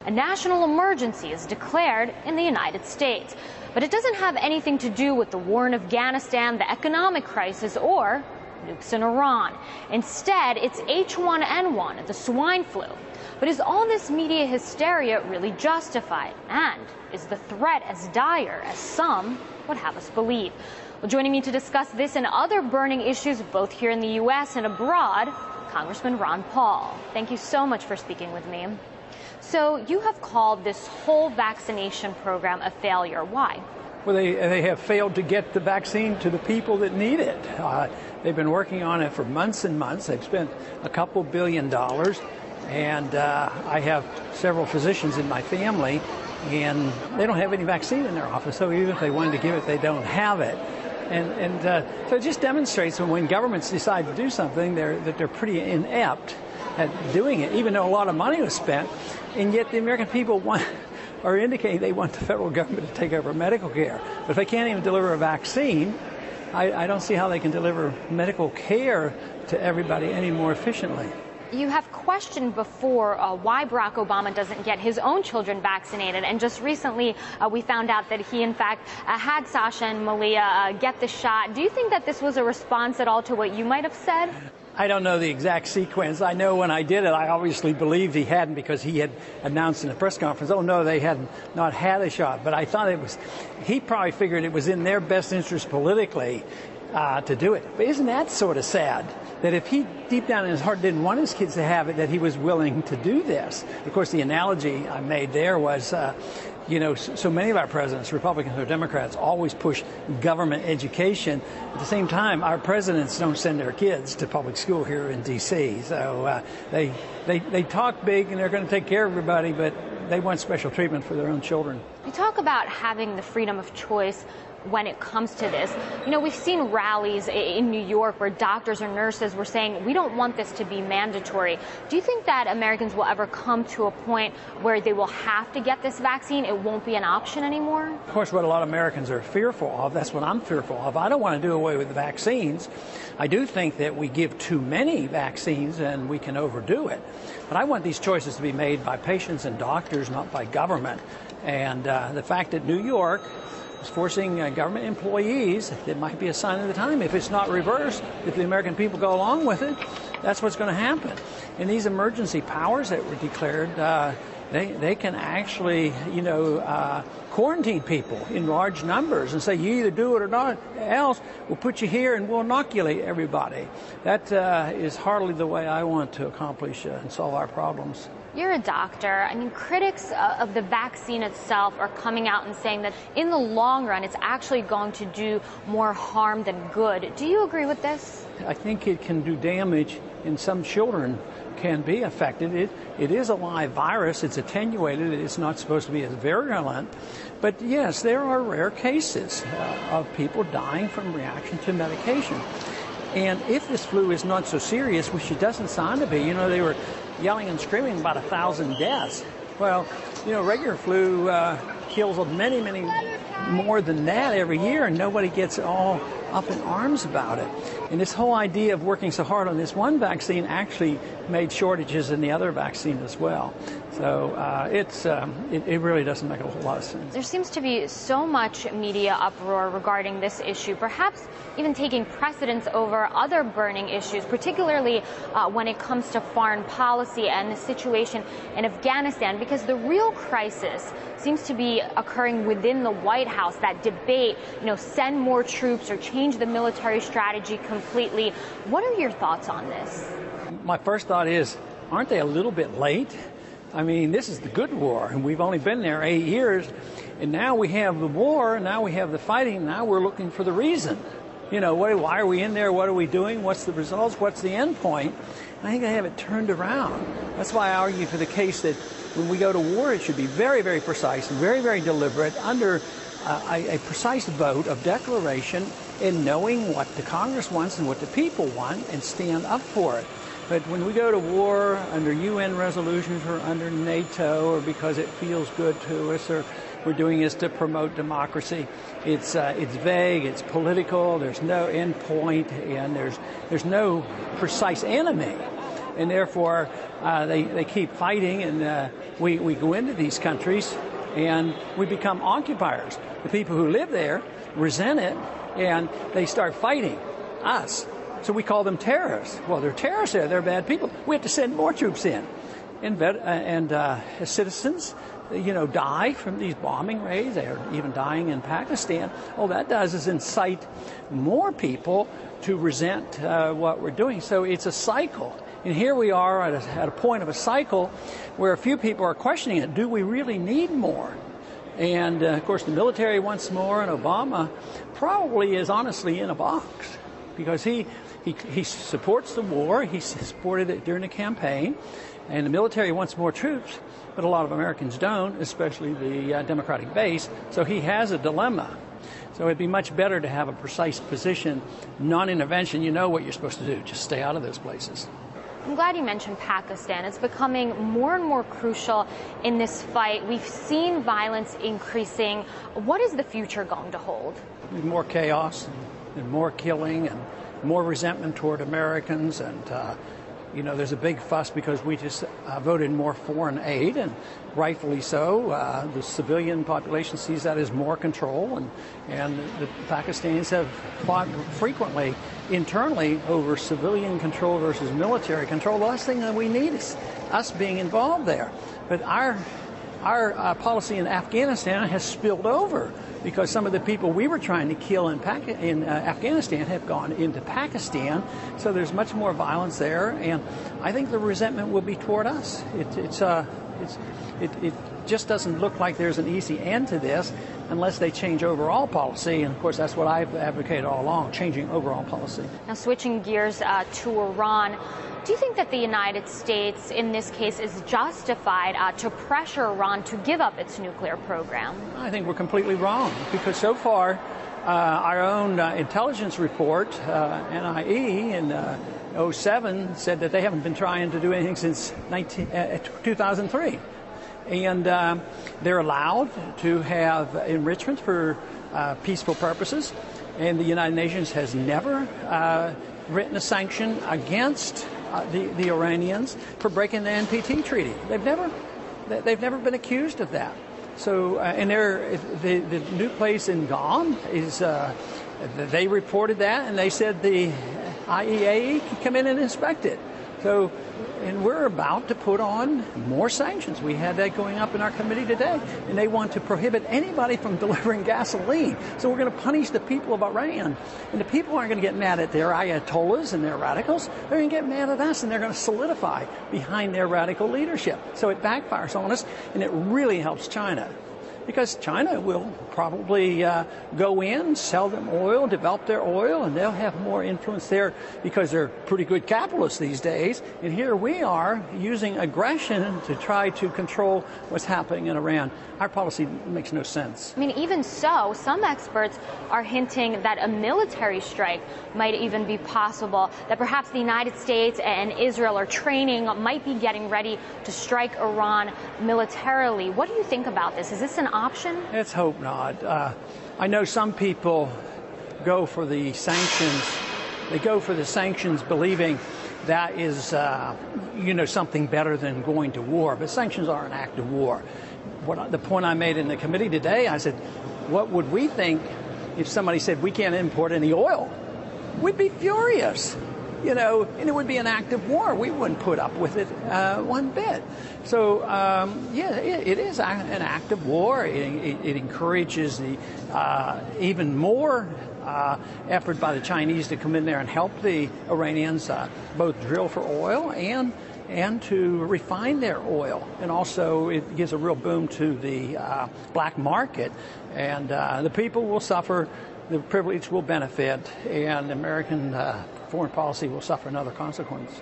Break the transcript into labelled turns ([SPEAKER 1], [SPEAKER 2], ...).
[SPEAKER 1] A national emergency is declared in the United States. But it doesn't have anything to do with the war in Afghanistan, the economic crisis, or nukes in Iran. Instead, it's H1N1, the swine flu. But is all this media hysteria really justified? And is the threat as dire as some would have us believe? Well, joining me to discuss this and other burning issues, both here in the U.S. and abroad, Congressman Ron Paul. Thank you so much for speaking with me. So you have called this whole vaccination program a failure. Why?
[SPEAKER 2] Well, they have failed to get the vaccine to the people that need it. They've been working on it for months and months. They've spent a couple $2 billion. And I have several physicians in my family, and they don't have any vaccine in their office. So even if they wanted to give it, they don't have it. And so it just demonstrates when governments decide to do something, that they're pretty inept at doing it, even though a lot of money was spent. And yet the American people are indicating they want the federal government to take over medical care. But if they can't even deliver a vaccine, I don't see how they can deliver medical care to everybody any more efficiently.
[SPEAKER 1] You have questioned before why Barack Obama doesn't get his own children vaccinated, and just recently we found out that he in fact had Sasha and Malia get the shot. Do you think that this was a response at all to what you might have said?
[SPEAKER 2] I don't know the exact sequence. I know when I did it, I obviously believed he hadn't, because he had announced in a press conference, oh no, they had not had a shot. But I thought he probably figured it was in their best interest politically to do it. But isn't that sort of sad? That if he deep down in his heart didn't want his kids to have it, that he was willing to do this. Of course, the analogy I made there was, so many of our presidents, Republicans or Democrats, always push government education. At the same time, our presidents don't send their kids to public school here in D.C. So they talk big and they're going to take care of everybody, but they want special treatment for their own children.
[SPEAKER 1] You talk about having the freedom of choice when it comes to this. We've seen rallies in New York where doctors or nurses were saying, we don't want this to be mandatory. Do you think that Americans will ever come to a point where they will have to get this vaccine? It won't be an option anymore?
[SPEAKER 2] Of course, what a lot of Americans are fearful of, that's what I'm fearful of. I don't want to do away with the vaccines. I do think that we give too many vaccines and we can overdo it. But I want these choices to be made by patients and doctors, not by government. And the fact that New York is forcing government employees, it might be a sign of the time. If it's not reversed, if the American people go along with it, that's what's going to happen. And these emergency powers that were declared, they can actually, quarantine people in large numbers and say, you either do it or not, else we'll put you here and we'll inoculate everybody. That is hardly the way I want to accomplish and solve our problems.
[SPEAKER 1] You're a doctor. Critics of the vaccine itself are coming out and saying that in the long run, it's actually going to do more harm than good. Do you agree with this?
[SPEAKER 2] I think it can do damage, and some children can be affected. It is a live virus. It's attenuated. It's not supposed to be as virulent. But yes, there are rare cases of people dying from reaction to medication. And if this flu is not so serious, which it doesn't sound to be, they were yelling and screaming about 1,000 deaths. Well, regular flu kills many, many more than that every year, and nobody gets all up in arms about it. And this whole idea of working so hard on this one vaccine actually made shortages in the other vaccine as well. So it really doesn't make a whole lot of sense.
[SPEAKER 1] There seems to be so much media uproar regarding this issue, perhaps even taking precedence over other burning issues, particularly when it comes to foreign policy and the situation in Afghanistan, because the real crisis seems to be occurring within the White House, that debate, send more troops or change the military strategy completely. What are your thoughts on this?
[SPEAKER 2] My first thought is, aren't they a little bit late? This is the good war, and we've only been there 8 years, and now we have the war, now we have the fighting, now we're looking for the reason. Why are we in there? What are we doing? What's the results? What's the end point? I think they have it turned around. That's why I argue for the case that when we go to war, it should be very, very precise and very, very deliberate under a precise vote of declaration in knowing what the Congress wants and what the people want and stand up for it. But when we go to war under UN resolutions or under NATO or because it feels good to us or we're doing this to promote democracy, it's vague, it's political, there's no end point, and there's no precise enemy. and therefore they keep fighting, and we go into these countries and we become occupiers. The people who live there resent it, and they start fighting us. So we call them terrorists. Well, they're terrorists there. They're bad people. We have to send more troops in. And citizens, die from these bombing raids. They are even dying in Pakistan. All that does is incite more people to resent what we're doing. So it's a cycle. And here we are at a point of a cycle where a few people are questioning it. Do we really need more? And, of course, the military wants more, and Obama probably is honestly in a box because he supports the war. He supported it during the campaign. And the military wants more troops, but a lot of Americans don't, especially the Democratic base. So he has a dilemma. So it'd be much better to have a precise position, non-intervention. You know what you're supposed to do. Just stay out of those places.
[SPEAKER 1] I'm glad you mentioned Pakistan. It's becoming more and more crucial in this fight. We've seen violence increasing. What is the future going to hold?
[SPEAKER 2] More chaos and more killing and more resentment toward Americans, and there's a big fuss because we just voted more foreign aid, and rightfully so. The civilian population sees that as more control, and the Pakistanis have fought frequently internally over civilian control versus military control. The last thing that we need is us being involved there. But our policy in Afghanistan has spilled over because some of the people we were trying to kill in Afghanistan have gone into Pakistan. So there's much more violence there, and I think the resentment will be toward us. It just doesn't look like there's an easy end to this unless they change overall policy. And, of course, that's what I've advocated all along, changing overall policy.
[SPEAKER 1] Now, switching gears to Iran, do you think that the United States, in this case, is justified to pressure Iran to give up its nuclear program?
[SPEAKER 2] I think we're completely wrong, because so far our own intelligence report, NIE, in 2007 said that they haven't been trying to do anything since 2003. And they're allowed to have enrichment for peaceful purposes. And the United Nations has never written a sanction against the Iranians for breaking the NPT treaty. They've never been accused of that. So, and the new place in Guam is, they reported that, and they said the IAEA can come in and inspect it. So, and we're about to put on more sanctions. We had that going up in our committee today, and they want to prohibit anybody from delivering gasoline. So we're going to punish the people of Iran, and the people aren't going to get mad at their ayatollahs and their radicals. They're going to get mad at us, and they're going to solidify behind their radical leadership. So it backfires on us, and it really helps China, because China will probably go in, sell them oil, develop their oil, and they'll have more influence there because they're pretty good capitalists these days. And here we are using aggression to try to control what's happening in Iran. Our policy makes no sense.
[SPEAKER 1] I mean, even so, some experts are hinting that a military strike might even be possible, that perhaps the United States and Israel are training, might be getting ready to strike Iran militarily. What do you think about this? Is this an option?
[SPEAKER 2] Let's hope not. I know some people go for the sanctions. They go for the sanctions believing that is, something better than going to war. But sanctions are an act of war. The point I made in the committee today, I said, what would we think if somebody said we can't import any oil? We'd be furious. And it would be an act of war. We wouldn't put up with it one bit. So, it is an act of war. It encourages even more effort by the Chinese to come in there and help the Iranians both drill for oil and to refine their oil. And also it gives a real boom to the black market. And the people will suffer. The privileged will benefit, and American foreign policy will suffer another consequence.